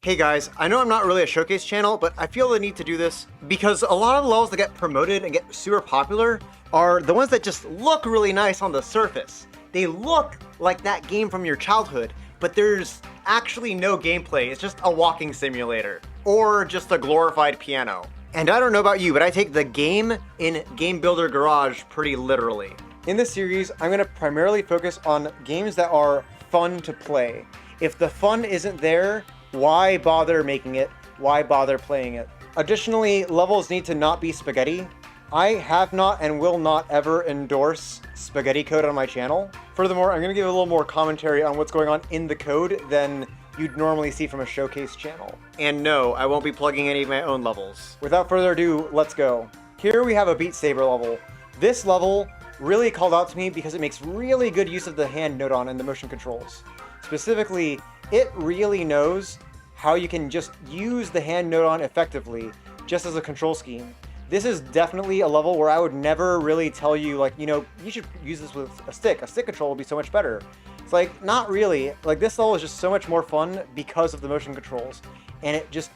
Hey guys, I know I'm not really a showcase channel, but I feel the need to do this because a lot of the levels that get promoted and get super popular are the ones that just look really nice on the surface. They look like that game from your childhood, but there's actually no gameplay. It's just a walking simulator or just a glorified piano. And I don't know about you, but I take the game in Game Builder Garage pretty literally. In this series, I'm going to primarily focus on games that are fun to play. If the fun isn't there, why bother making it? Why bother playing it? Additionally, levels need to not be spaghetti. I have not and will not ever endorse spaghetti code on my channel. Furthermore, I'm going to give a little more commentary on what's going on in the code than you'd normally see from a showcase channel. And no, I won't be plugging any of my own levels. Without further ado, let's go. Here we have a Beat Saber level. This level really called out to me because it makes really good use of the hand node-on and the motion controls. Specifically, it really knows how you can just use the hand node-on effectively, just as a control scheme. This is definitely a level where I would never really tell you, like, you should use this with a stick. A stick control will be so much better. It's like, not really. Like, this level is just so much more fun because of the motion controls, and it just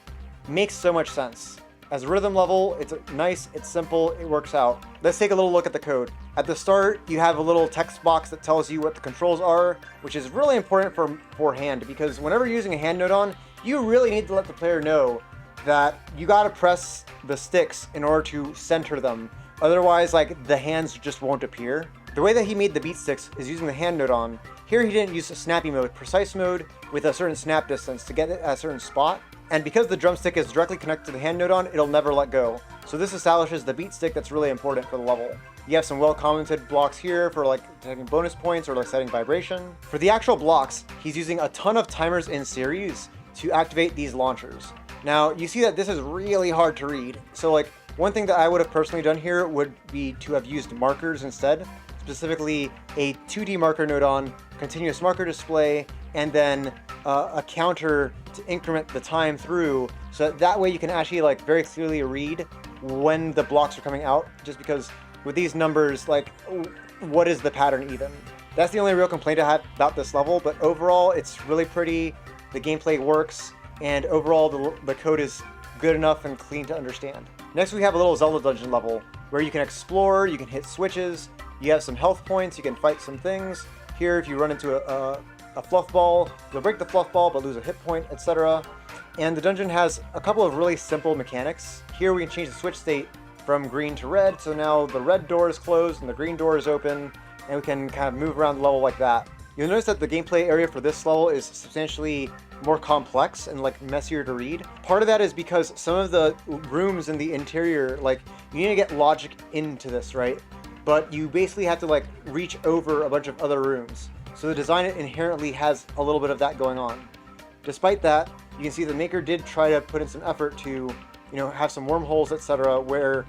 makes so much sense. As a rhythm level, it's nice, it's simple, it works out. Let's take a little look at the code. At the start, you have a little text box that tells you what the controls are, which is really important for hand, because whenever you're using a hand node-on, you really need to let the player know that you gotta press the sticks in order to center them. Otherwise, like, the hands just won't appear. The way that he made the beat sticks is using the hand node-on. Here he didn't use a snappy mode, precise mode with a certain snap distance to get it at a certain spot. And because the drumstick is directly connected to the hand node-on, it'll never let go. So this establishes the beat stick that's really important for the level. You have some well-commented blocks here for like taking bonus points or like setting vibration. For the actual blocks, he's using a ton of timers in series to activate these launchers. Now, you see that this is really hard to read. So like, one thing that I would have personally done here would be to have used markers instead, specifically a 2D marker node-on, continuous marker display, and then a counter to increment the time through, so that way you can actually like very clearly read when the blocks are coming out, just because with these numbers, like, what is the pattern even? That's the only real complaint I have about this level, but overall it's really pretty, the gameplay works, and overall the code is good enough and clean to understand. Next we have a little Zelda dungeon level, where you can explore, you can hit switches, you have some health points, you can fight some things. Here if you run into a fluff ball, you'll break the fluff ball but lose a hit point, etc. And the dungeon has a couple of really simple mechanics. Here we can change the switch state from green to red, so now the red door is closed and the green door is open, and we can kind of move around the level like that. You'll notice that the gameplay area for this level is substantially more complex and like messier to read. Part of that is because some of the rooms in the interior, like, you need to get logic into this, right? But you basically have to like reach over a bunch of other rooms. So the design inherently has a little bit of that going on. Despite that, you can see the maker did try to put in some effort to, have some wormholes, etc. where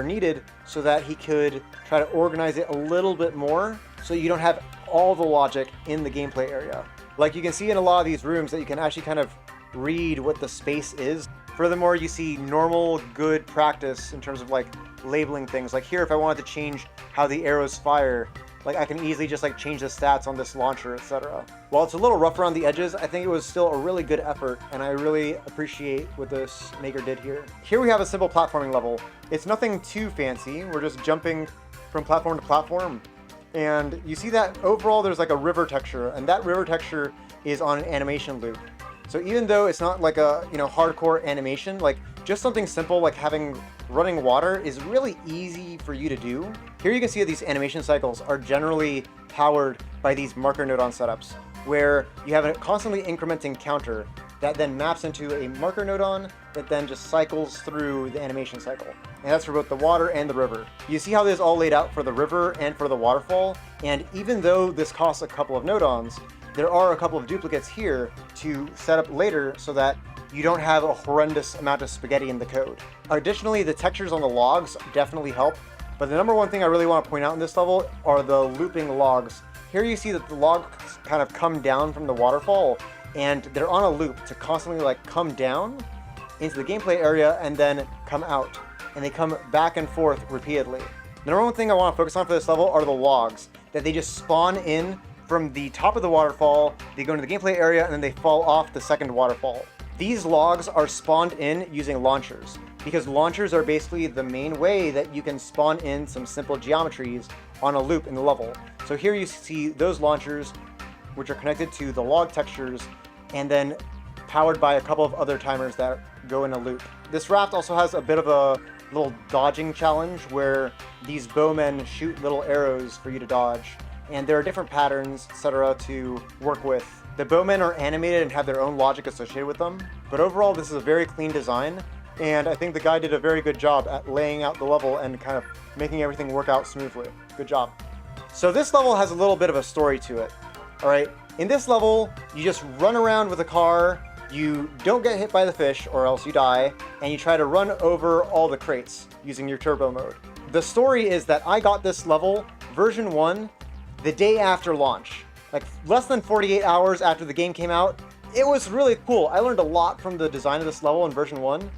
needed, so that he could try to organize it a little bit more, so you don't have all the logic in the gameplay area. Like you can see in a lot of these rooms that you can actually kind of read what the space is. Furthermore, you see normal, good practice in terms of like labeling things. Like here, if I wanted to change how the arrows fire, like I can easily just like change the stats on this launcher, etc. While it's a little rough around the edges, I think it was still a really good effort, and I really appreciate what this maker did here. Here we have a simple platforming level. It's nothing too fancy. We're just jumping from platform to platform. And you see that overall there's like a river texture, and that river texture is on an animation loop. So even though it's not like a hardcore animation, like just something simple like having running water is really easy for you to do. Here you can see that these animation cycles are generally powered by these marker node-on setups, where you have a constantly incrementing counter that then maps into a marker node-on that then just cycles through the animation cycle. And that's for both the water and the river. You see how this is all laid out for the river and for the waterfall, and even though this costs a couple of node-ons, there are a couple of duplicates here to set up later so that you don't have a horrendous amount of spaghetti in the code. Additionally, the textures on the logs definitely help, but the number one thing I really want to point out in this level are the looping logs. Here you see that the logs kind of come down from the waterfall, and they're on a loop to constantly like come down into the gameplay area and then come out, and they come back and forth repeatedly. The number one thing I want to focus on for this level are the logs, that they just spawn in from the top of the waterfall, they go into the gameplay area, and then they fall off the second waterfall. These logs are spawned in using launchers, because launchers are basically the main way that you can spawn in some simple geometries on a loop in the level. So here you see those launchers, which are connected to the log textures, and then powered by a couple of other timers that go in a loop. This raft also has a bit of a little dodging challenge where these bowmen shoot little arrows for you to dodge, and there are different patterns, etc. to work with. The bowmen are animated and have their own logic associated with them, but overall this is a very clean design, and I think the guy did a very good job at laying out the level and kind of making everything work out smoothly. Good job. So this level has a little bit of a story to it. Alright, in this level, you just run around with a car, you don't get hit by the fish or else you die, and you try to run over all the crates using your turbo mode. The story is that I got this level, version 1, the day after launch. Like less than 48 hours after the game came out. It was really cool. I learned a lot from the design of this level in version 1,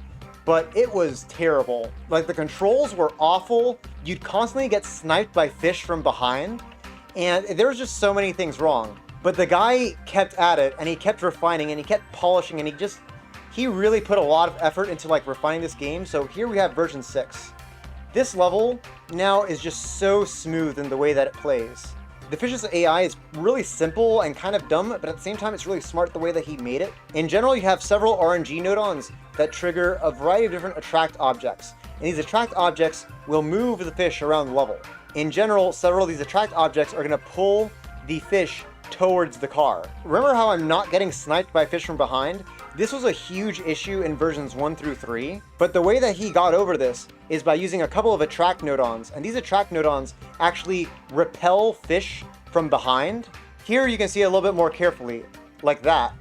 but it was terrible. Like the controls were awful, you'd constantly get sniped by fish from behind, and there was just so many things wrong. But the guy kept at it, and he kept refining, and he kept polishing, and he really put a lot of effort into like refining this game. So here we have version 6. This level now is just so smooth in the way that it plays. The fish's AI is really simple and kind of dumb, but at the same time it's really smart the way that he made it. In general, you have several RNG nodons that trigger a variety of different attract objects, and these attract objects will move the fish around the level. In general, several of these attract objects are going to pull the fish towards the car. Remember how I'm not getting sniped by fish from behind? This was a huge issue in versions 1 through 3, but the way that he got over this is by using a couple of attract nodons, and these attract nodons actually repel fish from behind. Here you can see a little bit more carefully, like that.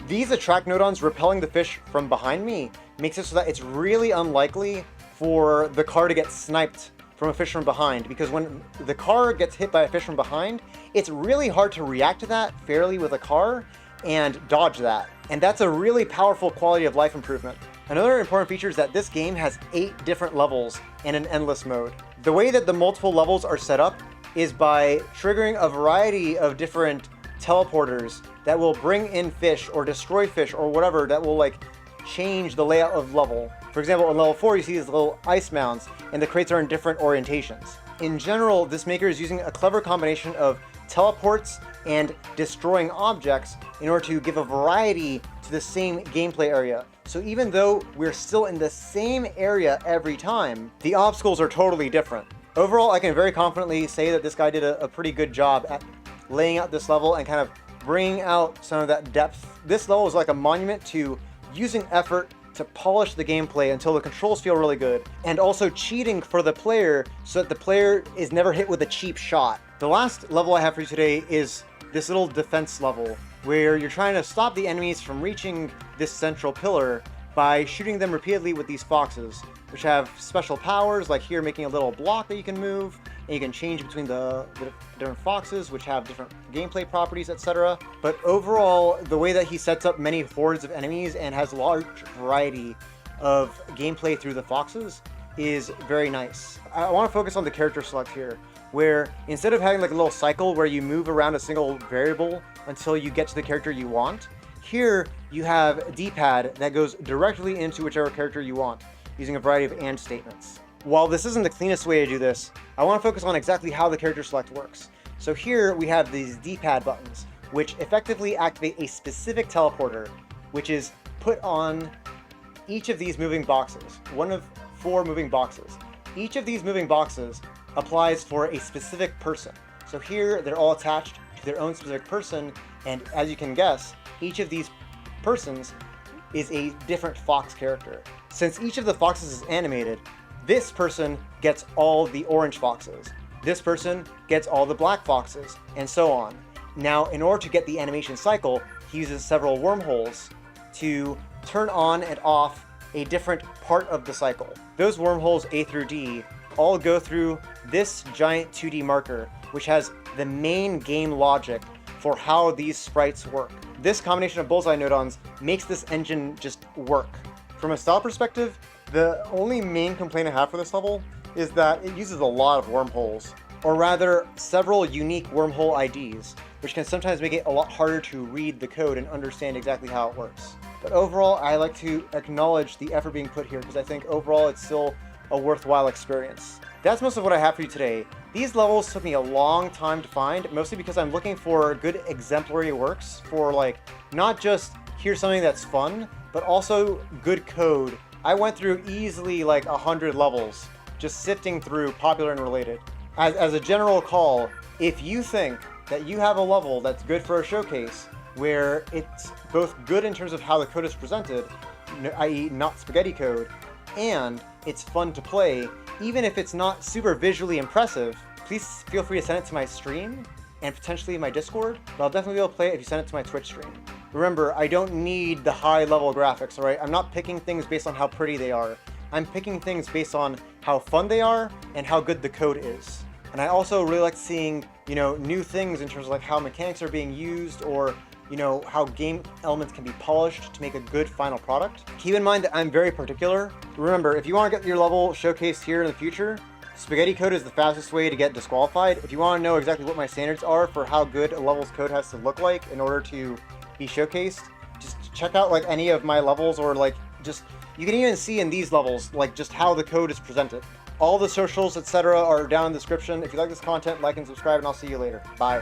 These attract nodons repelling the fish from behind me makes it so that it's really unlikely for the car to get sniped from a fish from behind, because when the car gets hit by a fish from behind, it's really hard to react to that fairly with a car and dodge that. And that's a really powerful quality of life improvement. Another important feature is that this game has 8 different levels in an endless mode. The way that the multiple levels are set up is by triggering a variety of different teleporters that will bring in fish or destroy fish or whatever that will like change the layout of level. For example, in level 4 you see these little ice mounds and the crates are in different orientations. In general, this maker is using a clever combination of teleports and destroying objects in order to give a variety to the same gameplay area. So even though we're still in the same area every time, the obstacles are totally different. Overall, I can very confidently say that this guy did a pretty good job at laying out this level and kind of bringing out some of that depth. This level is like a monument to using effort to polish the gameplay until the controls feel really good, and also cheating for the player so that the player is never hit with a cheap shot. The last level I have for you today is this little defense level, where you're trying to stop the enemies from reaching this central pillar by shooting them repeatedly with these foxes, which have special powers, like here making a little block that you can move, and you can change between the different foxes, which have different gameplay properties, etc. But overall, the way that he sets up many hordes of enemies and has a large variety of gameplay through the foxes is very nice. I want to focus on the character select here, where instead of having like a little cycle where you move around a single variable until you get to the character you want, here you have a D-pad that goes directly into whichever character you want, using a variety of AND statements. While this isn't the cleanest way to do this, I want to focus on exactly how the character select works. So here we have these D-pad buttons, which effectively activate a specific teleporter, which is put on each of these moving boxes, one of 4 moving boxes. Each of these moving boxes applies for a specific person. So here they're all attached to their own specific person, and as you can guess, each of these persons is a different fox character. Since each of the foxes is animated, this person gets all the orange foxes, this person gets all the black foxes, and so on. Now, in order to get the animation cycle, he uses several wormholes to turn on and off a different part of the cycle. Those wormholes, A through D, all go through this giant 2D marker, which has the main game logic for how these sprites work. This combination of bullseye nodons makes this engine just work. From a style perspective, the only main complaint I have for this level is that it uses a lot of wormholes. or rather several unique wormhole IDs, which can sometimes make it a lot harder to read the code and understand exactly how it works. But overall, I like to acknowledge the effort being put here because I think overall it's still a worthwhile experience. That's most of what I have for you today. These levels took me a long time to find, mostly because I'm looking for good exemplary works for like, not just here's something that's fun, but also good code. I went through easily like 100 levels, just sifting through popular and related. As a general call, if you think that you have a level that's good for a showcase, where it's both good in terms of how the code is presented, i.e. not spaghetti code, and it's fun to play, even if it's not super visually impressive, please feel free to send it to my stream and potentially my Discord, but I'll definitely be able to play it if you send it to my Twitch stream. Remember, I don't need the high level graphics, alright? I'm not picking things based on how pretty they are. I'm picking things based on how fun they are and how good the code is. And I also really like seeing, new things in terms of like how mechanics are being used, or how game elements can be polished to make a good final product. Keep in mind that I'm very particular. Remember, if you want to get your level showcased here in the future, spaghetti code is the fastest way to get disqualified. If you want to know exactly what my standards are for how good a level's code has to look like in order to be showcased, just check out like any of my levels, or like you can even see in these levels like just how the code is presented. All the socials, etc. are down in the description. If you like this content, like and subscribe, and I'll see you later. Bye.